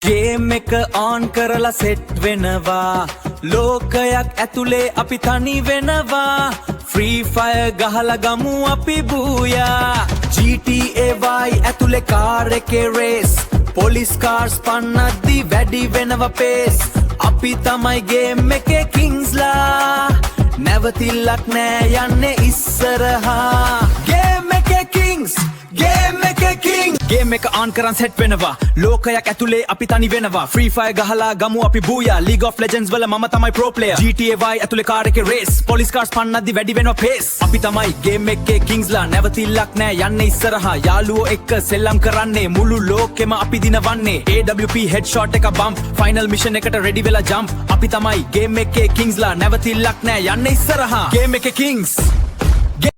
game එක on කරලා set වෙනවා ලෝකයක් ඇතුලේ අපි තනි වෙනවා ෆ්‍රී ෆයර් ගහලා ගමු අපි බූයා GTA Y ඇතුලේ කාර් එකේ රේස් පොලිස් කාර්ස් පන්නද්දි වැඩි වෙනවා පේස් අපි තමයි ගේම් එකේ කිංස්ලා නැවතිල්ලක් නෑ යන්නේ ඉස්සරහා ගේම් එකේ කිංස් ගේම් එකේ කිං ගේම් එක on කරන් සෙට් වෙනවා ලෝකයක් ඇතුලේ අපි තනි වෙනවා ෆ්‍රී ෆයර් ගහලා ගමු අපි බූයා League of Legends වල මම තමයි pro player GTA Y ඇතුලේ කාර් එකේ රේස් පොලිස් කාර්ස් පන්නද්දි වැඩි වෙනවා පේස් අපි තමයි ගේම් එකේ කිංස්ලා නැවතිල්ලක් නෑ යන්නේ ඉස්සරහා යාළුවෝ එක්ක සෙල්ලම් කරන්නේ මුළු ලෝකෙම අපි දිනවන්නේ AWP headshot එක bump final mission එකට ready වෙලා jump අපි තමයි ගේම් එකේ කිංස්ලා නැවතිල්ලක් නෑ යන්නේ ඉස්සරහා ගේම් එකේ කිංස්